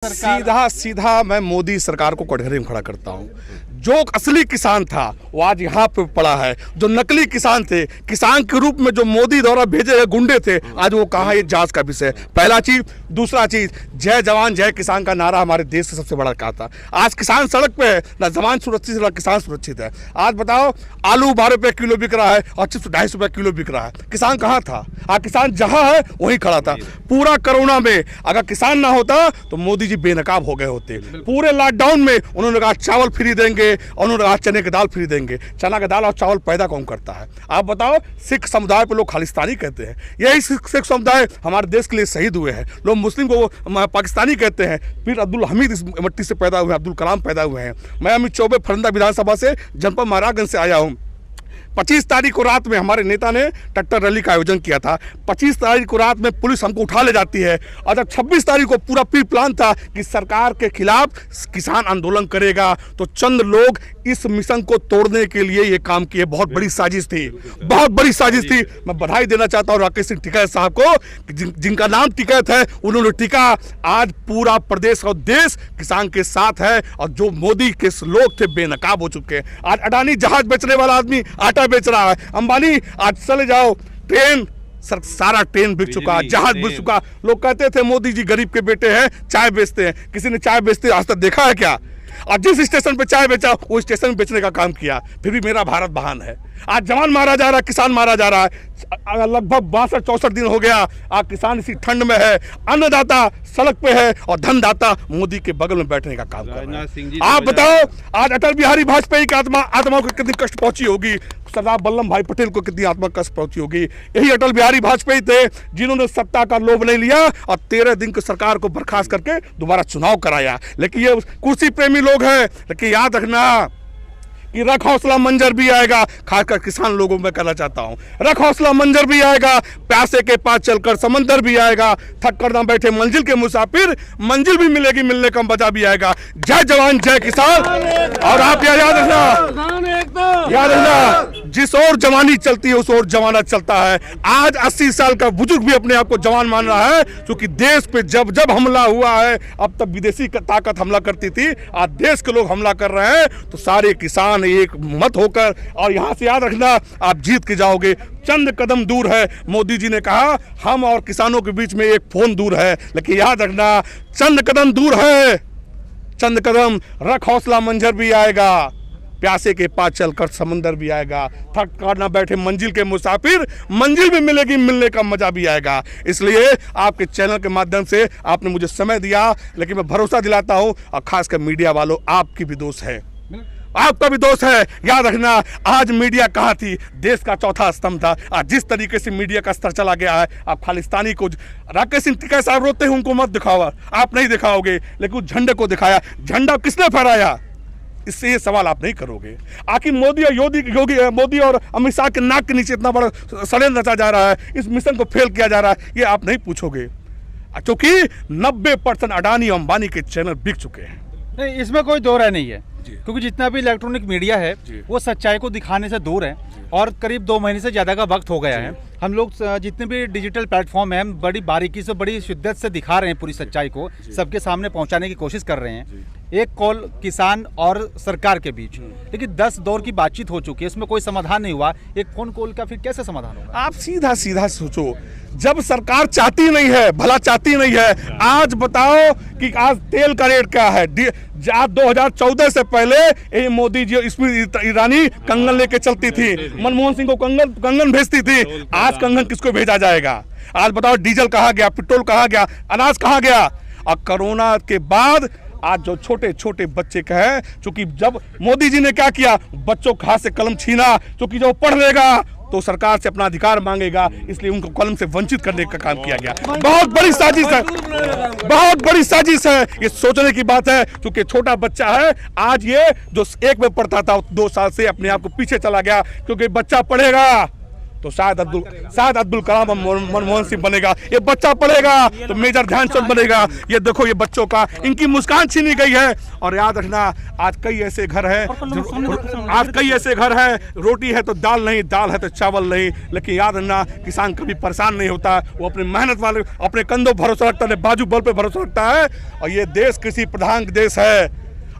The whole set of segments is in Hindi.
सीधा सीधा मैं मोदी सरकार को कटघरे में खड़ा करता हूँ। जो असली किसान था वो आज यहाँ पे पड़ा है। जो नकली किसान थे, किसान के रूप में जो मोदी द्वारा भेजे गए गुंडे थे, आज वो कहाँ है, ये जांच का विषय। पहला चीज। दूसरा चीज, जय जवान जय किसान का नारा हमारे देश का सबसे बड़ा कहा था। आज किसान सड़क पे है, ना जवान सुरक्षित है ना किसान सुरक्षित है। आज बताओ, आलू 12 रुपये किलो बिक रहा है और चिप्स 250 रुपये किलो बिक रहा है। किसान कहाँ था? आज किसान जहाँ है वहीं खड़ा था। पूरा कोरोना में अगर किसान ना होता तो मोदी जी बेनकाब हो गए होते। पूरे लॉकडाउन में उन्होंने कहा चावल फ्री देंगे, और उन्होंने कहा चने की दाल फ्री देंगे। चना की दाल और चावल पैदा कौन करता है? आप बताओ। सिख समुदाय पर लोग खालिस्तानी कहते हैं। यही सिख समुदाय हमारे देश के लिए शहीद हुए हैं। लोग मुस्लिम को पाकिस्तानी कहते हैं। फिर अब्दुल हमीद इस मिट्टी से पैदा हुए हैं, अब्दुल कलाम पैदा हुए हैं। मैं अमित चौबे फरंदा विधानसभा से जनपद महाराजगंज से आया हूँ। 25 तारीख को रात में हमारे नेता ने ट्रैक्टर रैली का आयोजन किया था। 25 तारीख को रात में पुलिस हमको उठा ले जाती है, और जब 26 तारीख को पूरा प्री प्लान था कि सरकार के खिलाफ किसान आंदोलन करेगा, तो चंद लोग इस मिशन को तोड़ने के लिए ये काम किए। बहुत बड़ी साजिश थी, बहुत बड़ी साजिश थी। मैं बधाई देना चाहता हूँ राकेश सिंह टिकैत साहब को, जिनका नाम टिकैत है, उन्होंने टिका। आज पूरा प्रदेश और देश किसान के साथ है, और जो मोदी के लोग थे बेनकाब हो चुके हैं। आज अडानी जहाज बेचने वाला आदमी आटा बेच रहा है। अंबानी आज चले जाओ, ट्रेन सारा ट्रेन बिक चुका, जहाज बिक चुका। लोग कहते थे मोदी जी गरीब के बेटे हैं, चाय बेचते हैं। किसी ने चाय बेचते आज तक देखा है क्या? और जिस स्टेशन पे चाय बेचा वो स्टेशन बेचने का काम किया। फिर भी मेरा भारत महान है। आज जवान मारा जा रहा है, किसान मारा जा रहा है। लगभग 62-64 दिन हो गया। आज किसान इसी ठंड में है, अन्नदाता सड़क पे है, और धनदाता मोदी के बगल में बैठने का काम कर रहा है। आप बताओ, आज अटल बिहारी वाजपेयी की आत्मा को कितनी कष्ट पहुंची होगी, सरदार वल्लभ भाई पटेल को कितनी आत्मा कष्ट पहुंची होगी। यही अटल बिहारी वाजपेयी थे जिन्होंने सत्ता का लोभ नहीं लिया और 13 दिन की सरकार को बर्खास्त करके दोबारा चुनाव कराया। लेकिन ये कुर्सी प्रेमी लोग हैं। लेकिन याद रखना कि रख हौसला मंजर भी आएगा। खासकर किसान लोगों में कहना चाहता हूं, रख हौसला मंजर भी आएगा, प्यासे के पास चलकर समंदर भी आएगा। थक कर ना बैठे मंजिल के मुसाफिर, मंजिल भी मिलेगी, मिलने का मजा भी आएगा। जय जवान जय किसान। और आप याद रखना, जिस ओर जवानी चलती है उस ओर जमाना चलता है। आज 80 साल का बुजुर्ग भी अपने आप को जवान मान रहा है, क्योंकि देश पे जब जब हमला हुआ है, अब तक विदेशी ताकत हमला करती थी, आज देश के लोग हमला कर रहे हैं, तो सारे किसान एक मत होकर, और यहां से याद रखना, आप जीत के जाओगे। चंद कदम दूर है। मोदी जी ने कहा हम और किसानों के बीच में एक फोन दूर है, लेकिन याद रखना चंद कदम दूर है, चंद कदम। रख हौसला मंजर भी आएगा, प्यासे के पास चलकर समंदर भी आएगा। थक कर ना बैठे मंजिल के मुसाफिर, मंजिल भी मिलेगी, मिलने का मजा भी आएगा। इसलिए आपके चैनल के माध्यम से आपने मुझे समय दिया, लेकिन मैं भरोसा दिलाता हूं, और खासकर मीडिया वालों, आपकी भी दोस्त है, आपका भी दोस्त है। याद रखना, आज मीडिया कहाँ थी? देश का चौथा स्तंभ था। आज जिस तरीके से मीडिया का स्तर चला गया है, आप खालिस्तानी को, राकेश सिंह टिकैत साहब रोते हैं, उनको मत दिखाओ, आप नहीं दिखाओगे, लेकिन उस झंडे को दिखाया। झंडा किसने फहराया? इससे ये सवाल आप नहीं करोगे। आखिर मोदी और अमित शाह के नाक के नीचे इतना बड़ा षड्यंत्र रचा जा रहा है, इस मिशन को फेल किया जा रहा है, ये आप नहीं पूछोगे, क्योंकि 90% अडानी और अंबानी के चैनल बिक चुके हैं। नहीं, इसमें कोई दो राय नहीं है, क्योंकि जितना भी इलेक्ट्रॉनिक मीडिया है वो सच्चाई को दिखाने से दूर है, और करीब 2 महीने से ज़्यादा का वक्त हो गया है। हम लोग जितने भी डिजिटल प्लेटफॉर्म हैं, बड़ी बारीकी से, बड़ी शिद्दत से दिखा रहे हैं, पूरी सच्चाई को सबके सामने पहुंचाने की कोशिश कर रहे हैं। एक कॉल किसान और सरकार के बीच, लेकिन 10 दौर की बातचीत हो चुकी है, इसमें कोई समाधान नहीं हुआ। एक फोन कॉल का फिर कैसे समाधान होगा? आप सीधा सीधा सोचो, जब सरकार चाहती नहीं है, भला चाहती नहीं है। आज बताओ कि आज तेल का रेट क्या है? 2014 से पहले मोदी जी स्मृति ईरानी कंगन लेके चलती थी, मनमोहन सिंह को कंगन भेजती थी। आज कंगन किसको भेजा जाएगा? आज बताओ, डीजल कहाँ गया, पेट्रोल कहाँ गया, अनाज कहाँ गया? और कोरोना के बाद आज जो छोटे छोटे बच्चे का है, क्योंकि जब मोदी जी ने क्या किया, बच्चों के हाथ से कलम छीना, क्योंकि जो पढ़ लेगा तो सरकार से अपना अधिकार मांगेगा, इसलिए उनको कलम से वंचित करने का काम किया गया। बहुत बड़ी साजिश है, बहुत बड़ी साजिश है। ये सोचने की बात है, क्योंकि छोटा बच्चा है, आज ये जो 1 में पढ़ता था 2 साल से अपने आप को पीछे चला गया, क्योंकि बच्चा पढ़ेगा तो शायद अब्दुल कलाम मनमोहन सिंह बनेगा। ये बच्चा पढ़ेगा तो मेजर ध्यानचंद बनेगा। ये देखो ये बच्चों का इनकी मुस्कान छीनी गई है। और याद रखना आज कई ऐसे घर है रोटी है तो दाल नहीं, दाल है तो चावल नहीं। लेकिन याद रखना किसान कभी परेशान नहीं होता, वो अपनी मेहनत वाले अपने कंधों भरोसा रखता है, बाजू बल पे भरोसा रखता है। और ये देश कृषि प्रधान देश है।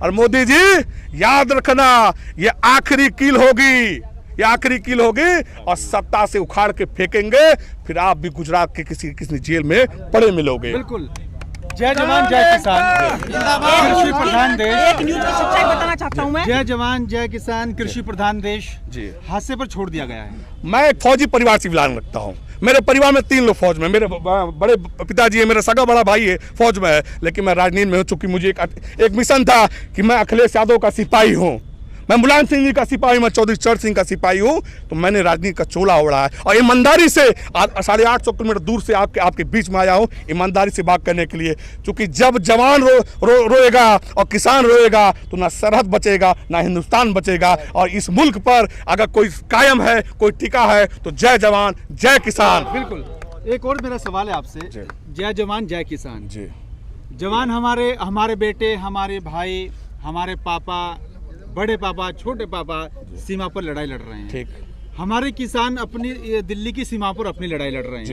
और मोदी जी याद रखना ये आखिरी कील होगी, और सत्ता से उखाड़ के फेंकेंगे, फिर आप भी गुजरात के किसी जेल में पड़े मिलोगे। बिल्कुल। जय जवान जय किसान, कृषि प्रधान देश। एक न्यूज़ की सच्चाई बताना चाहता हूं मैं। जय जवान जय किसान, कृषि प्रधान देश जी हादसे पर छोड़ दिया गया है। मैं एक फौजी परिवार से बिलोंग रखता हूँ। मेरे परिवार में 3 लोग फौज में, मेरे बड़े पिताजी है, मेरा सगा बड़ा भाई है फौज में है। लेकिन मैं राजनीति में हूँ, चूंकि मुझे एक मिशन था कि मैं अखिलेश यादव का सिपाही हूँ, मैं मुलायम सिंह जी का सिपाही, मैं चौधरी चरण सिंह का सिपाही हूँ। तो मैंने राजनीति का चोला ओढ़ा है और ईमानदारी से 850 किलोमीटर दूर से आपके बीच में आया हूँ ईमानदारी से बात करने के लिए। क्योंकि जब जवान रोएगा और किसान रोएगा तो ना सरहद बचेगा ना हिंदुस्तान बचेगा। और इस मुल्क पर अगर कोई कायम है, कोई टिका है तो जय जवान जय किसान। बिल्कुल। एक और मेरा सवाल है आपसे, जय जवान जय किसान जी। जवान हमारे बेटे, हमारे भाई, हमारे पापा, बड़े पापा, छोटे पापा सीमा पर लड़ाई लड़ रहे हैं। ठीक। हमारे किसान अपनी दिल्ली की सीमा पर अपनी लड़ाई लड़ रहे हैं।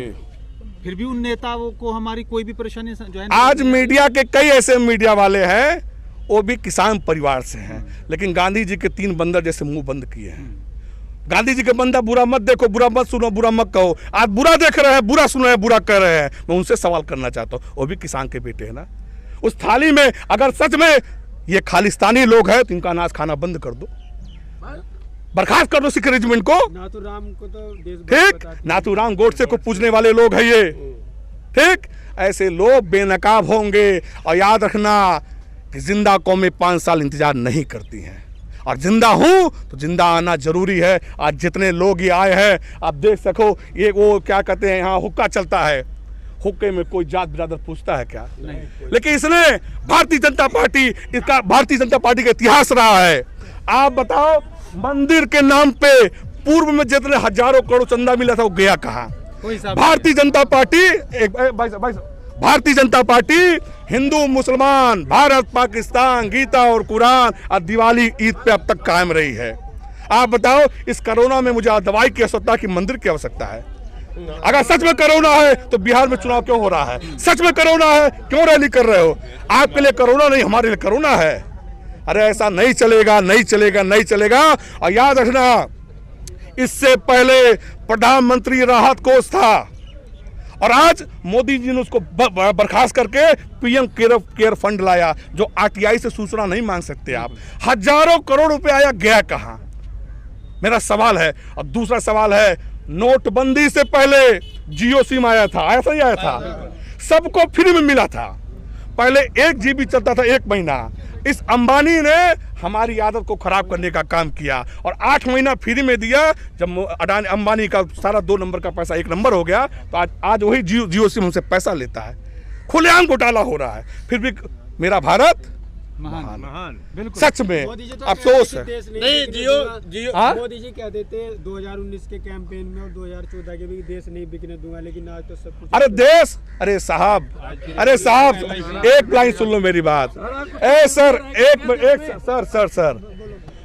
फिर भी उन नेताओं को हमारी कोई भी परेशानी जो है आज मीडिया के कई ऐसे मीडिया वाले हैं वो भी किसान परिवार से हैं, लेकिन गांधी जी के 3 बंदर जैसे मुंह बंद किए हैं। गांधी जी के बंदा बुरा मत देखो, बुरा मत सुनो, बुरा मत कहो। आज बुरा देख रहे हैं, बुरा सुन रहे हैं, बुरा कर रहे हैं। मैं उनसे सवाल करना चाहता हूँ, वो भी किसान के बेटे है ना। उस थाली में अगर सच में ये खालिस्तानी लोग हैं तो इनका अनाज खाना बंद कर दो, बर्खास्त कर दो सिख रेजिमेंट को। नाथूराम को तो ठीक, नाथूराम गोडसे को पूजने वाले लोग हैं ये। ठीक, ऐसे लोग बेनकाब होंगे। और याद रखना कि जिंदा कौमें 5 साल इंतजार नहीं करती हैं, और जिंदा हूं तो जिंदा आना जरूरी है। आज जितने लोग ये आए हैं आप देख सको, ये वो क्या कहते हैं, यहाँ हुक्का चलता है, हुक्के में कोई जात बिरादर पूछता है क्या? नहीं। लेकिन इसने भारतीय जनता पार्टी का इतिहास रहा है। आप बताओ मंदिर के नाम पे पूर्व में जितने हजारों करोड़ चंदा मिला था वो गया कहाँ? भारतीय जनता पार्टी हिंदू मुसलमान, भारत पाकिस्तान, गीता और कुरान और दिवाली ईद पे अब तक कायम रही है। आप बताओ इस कोरोना में मुझे दवाई की आवश्यकता की मंदिर की आवश्यकता है? अगर सच में कोरोना है तो बिहार में चुनाव क्यों हो रहा है? सच में कोरोना है क्यों रैली कर रहे हो? आपके लिए कोरोना नहीं, हमारे लिए कोरोना है। अरे ऐसा नहीं चलेगा, नहीं चलेगा, नहीं चलेगा। और याद रखना इससे पहले प्रधानमंत्री राहत कोष था और आज मोदी जी ने उसको बर्खास्त करके पीएम केयर फंड लाया, जो आरटीआई से सूचना नहीं मांग सकते आप। हजारों करोड़ रुपए आया, गया कहां? मेरा सवाल है। और दूसरा सवाल है, नोटबंदी से पहले जियो सिम आया था, ऐसा ही आया था, सबको फ्री में मिला था। पहले 1 GB चलता था 1 महीना। इस अंबानी ने हमारी आदत को खराब करने का काम किया और 8 महीना फ्री में दिया। जब अडानी अंबानी का सारा 2 नंबर का पैसा 1 नंबर हो गया तो आज वही जियो सिम हमसे पैसा लेता है। खुलेआम घोटाला हो रहा है, फिर भी मेरा भारत महान। बिल्कुल सच में अफसोस है। नहीं, जियो हाँ? मोदी जी कहते थे 2019 के कैंपेन में और 2014 के भी देश नहीं बिकने दूंगा, लेकिन आज तो सब कुछ। अरे साहब एक लाइन सुन लो मेरी बात। सर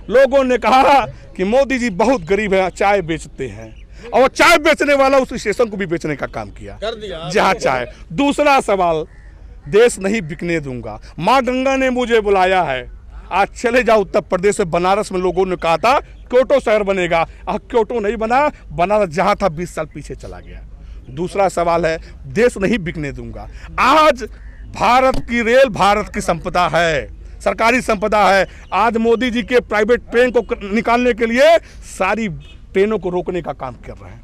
लोगों ने कहा कि मोदी जी बहुत गरीब है, चाय बेचते हैं, और वो चाय बेचने वाला उस स्टेशन को भी बेचने का काम किया जहाँ चाय। दूसरा सवाल, देश नहीं बिकने दूंगा। माँ गंगा ने मुझे बुलाया है, आज चले जाओ उत्तर प्रदेश में, बनारस में लोगों ने कहा था क्योटो शहर बनेगा, अब क्योटो नहीं बना, बनारस जहां था 20 साल पीछे चला गया। दूसरा सवाल है, देश नहीं बिकने दूंगा। आज भारत की रेल भारत की संपदा है, सरकारी संपदा है। आज मोदी जी के प्राइवेट ट्रेन को निकालने के लिए सारी ट्रेनों को रोकने का काम कर रहे हैं,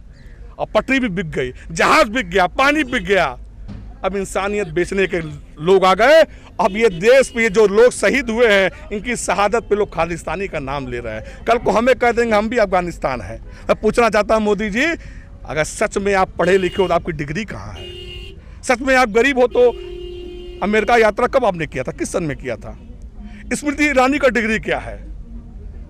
और पटरी भी बिक गई, जहाज बिक गया, पानी बिक गया। अब इंसानियत बेचने के लोग आ गए। अब ये देश पे जो लोग शहीद हुए हैं, इनकी शहादत पे लोग खालिस्तानी का नाम ले रहे हैं। कल को हमें कह देंगे हम भी अफगानिस्तान है। मैं पूछना चाहता हूं मोदी जी, अगर सच में आप पढ़े लिखे हो तो आपकी डिग्री कहाँ है? सच में आप गरीब हो तो अमेरिका यात्रा कब आपने किया था, किस सन में किया था? स्मृति ईरानी का डिग्री क्या है?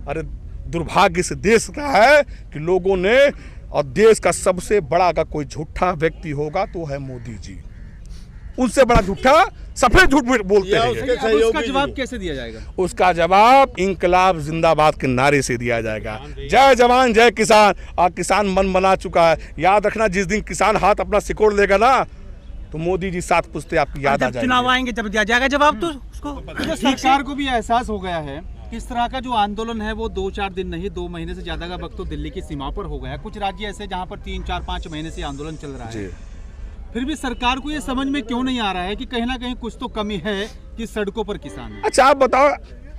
अरे दुर्भाग्य से देश रहा है कि लोगों ने और देश का सबसे बड़ा अगर कोई झूठा व्यक्ति होगा तो है मोदी जी। उनसे बड़ा झूठा सफेद झूठ बोलते हैं। अब उसका जवाब कैसे दिया जाएगा? उसका जवाब इंकलाब जिंदाबाद के नारे से दिया जाएगा। जय जवान जय किसान। और किसान मन बना चुका है। याद रखना, जिस दिन किसान हाथ अपना सिकोड़ लेगा ना, तो मोदी जी 7 पुश्ते आपकी याद आ जब चुनाव जाएंगे। आएंगे जब दिया जाएगा जवाब तो उसको। सरकार को भी एहसास हो गया है कि इस तरह का जो आंदोलन है वो 2-4 दिन नहीं, 2 महीने से ज्यादा का वक्त तो दिल्ली की सीमा पर हो गया है। कुछ राज्य ऐसे जहाँ पर 3-4-5 महीने से आंदोलन चल रहा है। फिर भी सरकार को ये समझ में क्यों नहीं आ रहा है कि कहीं ना कहीं कुछ तो कमी है कि सड़कों पर किसान है? अच्छा आप बताओ,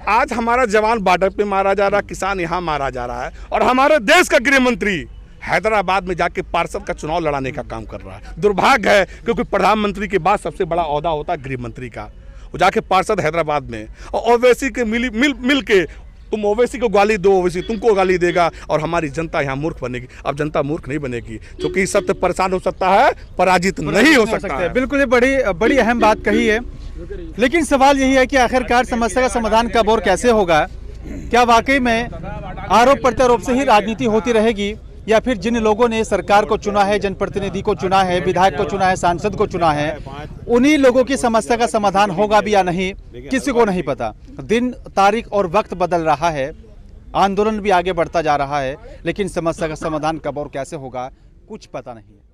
आज हमारा जवान बॉर्डर पे मारा जा रहा है, किसान यहाँ मारा जा रहा है, और हमारे देश का गृह मंत्री हैदराबाद में जाके पार्षद का चुनाव लड़ाने का काम कर रहा है। दुर्भाग्य है, क्योंकि प्रधानमंत्री के बाद सबसे बड़ा ओहदा होता है गृह मंत्री का। वो जाके पार्षद हैदराबाद में, और ओवैसी के मिल के तुम ओवैसी को गाली दो, ओवैसी तुमको गाली देगा, और हमारी जनता यहाँ मूर्ख बनेगी। अब जनता मूर्ख नहीं बनेगी, क्योंकि सत्य परेशान हो सकता है, पराजित नहीं हो सकता है। बिल्कुल, ये बड़ी अहम बात कही है। लेकिन सवाल यही है कि आखिरकार समस्या का समाधान कब और कैसे होगा? क्या वाकई में आरोप प्रत्यारोप से ही राजनीति होती रहेगी, या फिर जिन लोगों ने सरकार को चुना है, जनप्रतिनिधि को चुना है, विधायक को चुना है, सांसद को चुना है, उन्हीं लोगों की समस्या का समाधान होगा भी या नहीं, किसी को नहीं पता। दिन तारीख और वक्त बदल रहा है, आंदोलन भी आगे बढ़ता जा रहा है, लेकिन समस्या का समाधान कब और कैसे होगा कुछ पता नहीं है।